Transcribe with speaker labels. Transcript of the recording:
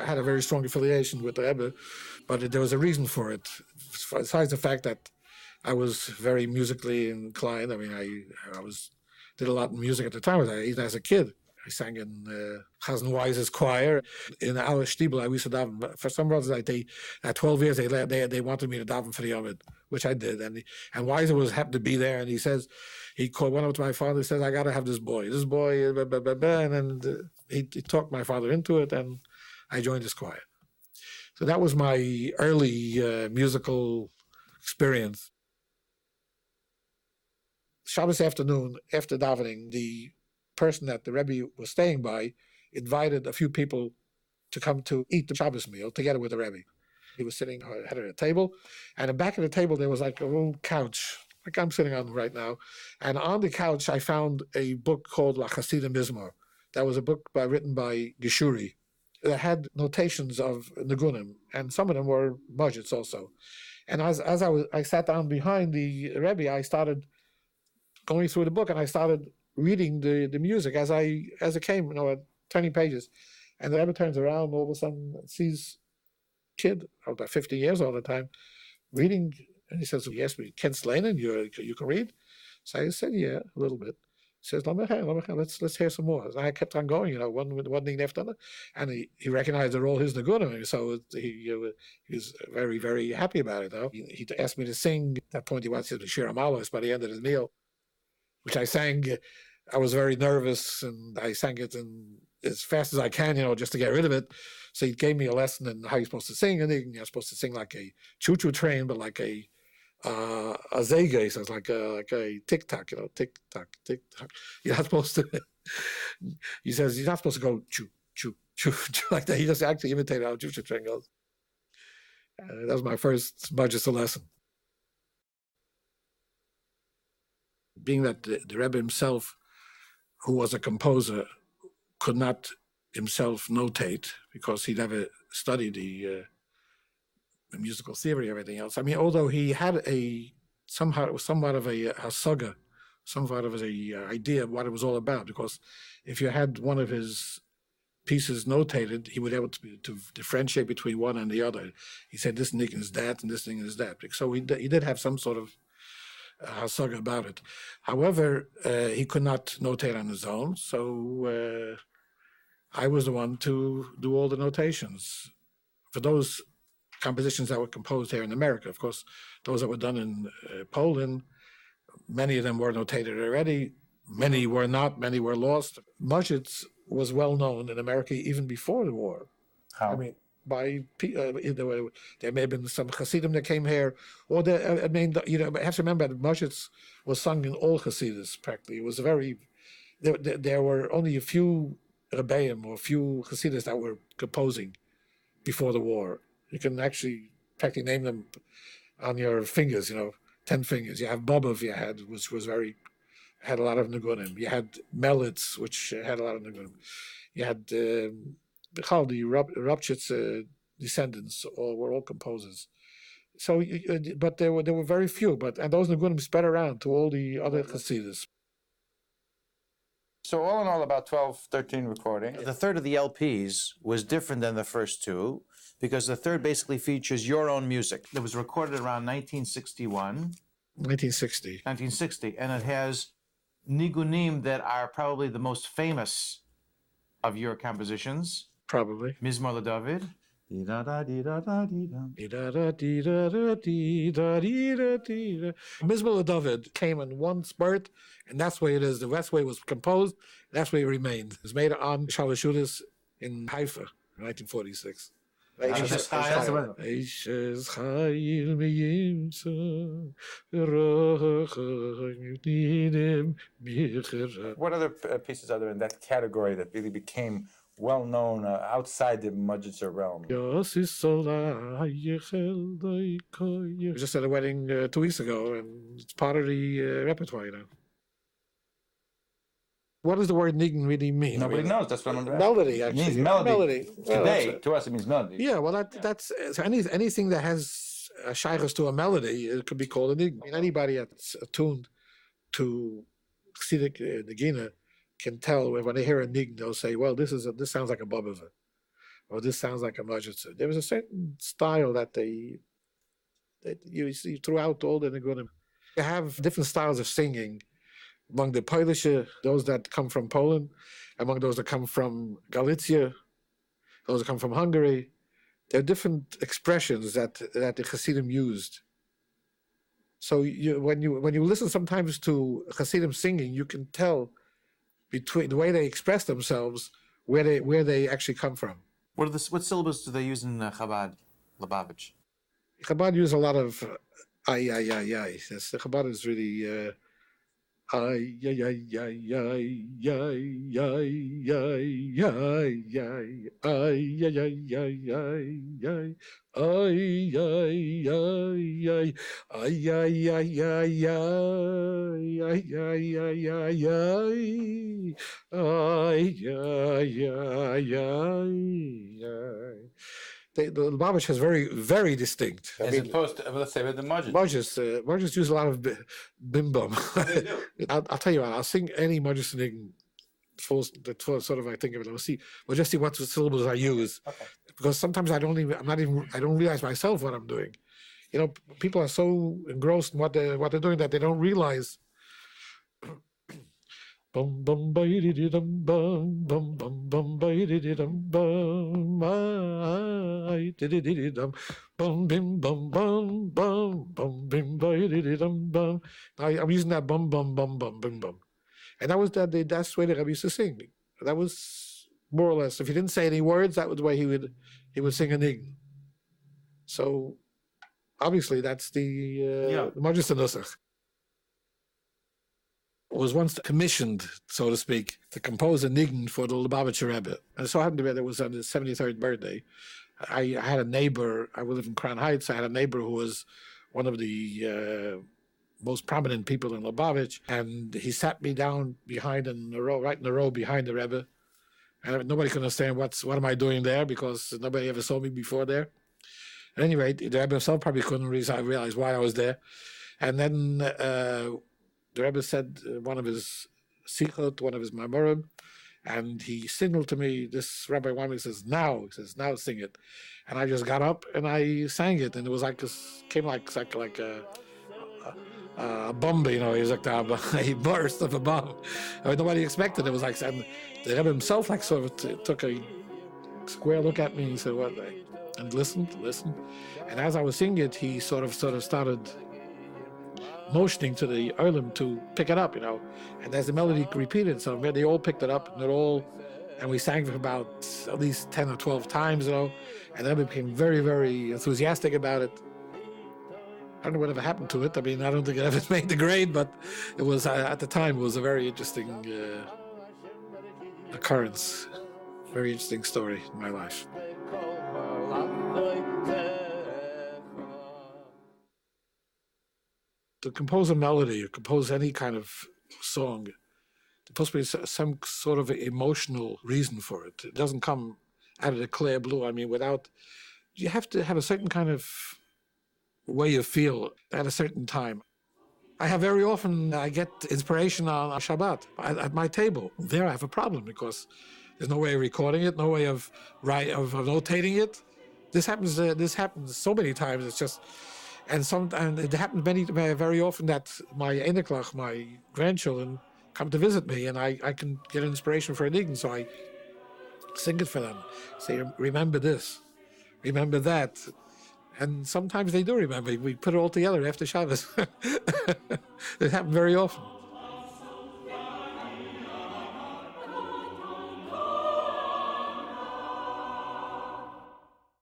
Speaker 1: had a very strong affiliation with the Rebbe, but there was a reason for it. Besides the fact that I was very musically inclined. I mean, I did a lot in music at the time. Even as a kid, I sang in Chazan Wise's choir in our Stiebel. I used to daven. For some reason, at 12 years, they wanted me to daven for the Yomid, which I did. And Weiser happened to be there, and he went up to my father and says, "I got to have this boy, blah, blah, blah, blah." And then he talked my father into it, and I joined his choir. So that was my early musical experience. Shabbos afternoon, after davening, the person that the Rebbe was staying by invited a few people to come to eat the Shabbos meal together with the Rebbe. He was sitting at a table, and in the back of the table there was like a little couch, like I'm sitting on right now. And on the couch I found a book called La Chassidim Mizmor. That was a book written by Geshuri that had notations of niggunim, and some of them were Modzitzer also. And as I sat down behind the Rebbe, I started going through the book, and I started reading the music as it came, at 20 pages. And the Rebbe turns around, all of a sudden sees kid, about 50 years old at the time, reading, and he says, "Yes, Ken Slainen, you can read?" So I said, "Yeah, a little bit." He says, let's hear some more. So I kept on going, one thing after another, and he recognized they're all his niggunim, so he was very, very happy about it. He asked me to sing. At that point, he wanted to share a malos by the end of the meal, which I sang. I was very nervous, and I sang it as fast as I can, just to get rid of it. So he gave me a lesson in how you're supposed to sing, and you're supposed to sing like a choo-choo train, but like a zege, so it's like a tick-tock, tick-tock, tick-tock. You're not supposed to, he says, you're not supposed to go choo, choo, choo, choo, like that. He just actually imitated how a choo-choo train goes. That was my first Modzitzer lesson. Being that the Rebbe himself, who was a composer, could not himself notate because he never studied the musical theory or everything else. I mean, although he had somewhat of a hasaga, somewhat of an idea of what it was all about, because if you had one of his pieces notated, he would be able to differentiate between one and the other. He said this niggun is that and this thing is that. So he did have some sort of hasaga about it. However, he could not notate on his own, so I was the one to do all the notations for those compositions that were composed here in America. Of course, those that were done in Poland, many of them were notated already. Many were not. Many were lost. Modzitzer was well known in America even before the war.
Speaker 2: How?
Speaker 1: I mean, there may have been some Hasidim that came here, or I have to remember that Modzitzer was sung in all Hasidus practically. It was there were only a few Rebbeim or a few Hasidus that were composing before the war. You can actually practically name them on your fingers, 10 fingers. You have Bobov, which had a lot of niggunim. You had Melitz, which had a lot of niggunim. You had the Robchitz descendants, were all composers. So, but there were very few. And those niggunim spread around to all the other Hasidus.
Speaker 2: So all in all, about 12, 13 recordings.
Speaker 3: The third of the LPs was different than the first two, because the third basically features your own music. It was recorded around 1961.
Speaker 1: 1960,
Speaker 3: and it has nigunim that are probably the most famous of your compositions.
Speaker 1: Probably.
Speaker 3: Mizmor LeDavid.
Speaker 1: Mizmor LeDavid came in one spurt, and that's the way it is. The best way it was composed, that's the way it remained. It was made on Shalashudis in Haifa in 1946. What
Speaker 2: other pieces are there in that category that really became well known outside the Modzitzer realm?
Speaker 1: We just had a wedding 2 weeks ago, and it's part of the repertoire now. What does the word niggun really mean?
Speaker 2: Nobody knows. That's what I'm asking.
Speaker 1: Melody, actually.
Speaker 2: It means melody.
Speaker 1: Well,
Speaker 2: today, to us, it means melody.
Speaker 1: Yeah, well, that's so anything that has a shaykhus to a melody, it could be called a niggun. I mean, anybody that's attuned to Hassidic nigina can tell when they hear a niggun, they'll say, "Well, this sounds like a bobova." or this sounds like a Modzitzer. There was a certain style that you see throughout all the niggunim. You have different styles of singing among the Polish, those that come from Poland, among those that come from Galicia, those that come from Hungary. There are different expressions that the Hasidim used. So when you listen sometimes to Hasidim singing, you can tell between the way they express themselves where they actually come from.
Speaker 3: What syllables do they use in Chabad, Lubavitch?
Speaker 1: Chabad use a lot of ay. Yes, the Chabad is really ay. The Lubavitch has very, very distinct.
Speaker 2: As opposed to, let's say, with the Modzitzer.
Speaker 1: Modzitzer use a lot of bim bum. I'll tell you what, I'll sing any Modzitzer sort of I think of it. We'll just see what syllables I use.
Speaker 2: Okay.
Speaker 1: Because sometimes I don't realize myself what I'm doing. You know, people are so engrossed in what they're doing that they don't realize. Bum bum ba dee dum bum bum bum bum ba dee dum bum ay dee dum bum bim bum bum bum bum bim ba dee dum bum. I'm using that bum bum bum bum bim bum, and that's the way the Rebbe used to sing. That was more or less. If he didn't say any words, that was the way he would sing a niggun. So obviously that's the Modzitzer Nusach. Was once commissioned, so to speak, to compose a niggun for the Lubavitcher Rebbe. And it so happened to be that it was on his 73rd birthday. I had a neighbor, I live in Crown Heights, I had a neighbor who was one of the most prominent people in Lubavitch, and he sat me down right in the row behind the Rebbe. And nobody could understand what am I doing there, because nobody ever saw me before there. At any rate, the Rebbe himself probably couldn't realize why I was there. And then the Rebbe said one of his sichot, one of his mamorim, and he signaled to me, this Rabbi Wyman says, now sing it. And I just got up and I sang it, and it was like came like a bomb, you know, it was like a burst of a bomb. I mean, nobody expected it. It was like, and the Rebbe himself like sort of took a square look at me and he said, what? And listened. And as I was singing it, he sort of started motioning to the Olim to pick it up, you know. And as the melody repeated, so they all picked it up, and we sang for about at least 10 or 12 times, you know. And then we became very, very enthusiastic about it. I don't know whatever happened to it. I mean, I don't think it ever made the grade, but it was, at the time, it was a very interesting occurrence, very interesting story in my life. To compose a melody or compose any kind of song, there's supposed to be some sort of emotional reason for it. It doesn't come out of the clear blue. I mean, you have to have a certain kind of way you feel at a certain time. I get inspiration on Shabbat at my table. There I have a problem because there's no way of recording it, no way of notating it. This happens so many times. It's just, and it happens very often that my Eneklach, my grandchildren, come to visit me, and I can get inspiration for a niggun, so I sing it for them. Say, remember this, remember that. And sometimes they do remember. We put it all together after Shabbos. It happened very often.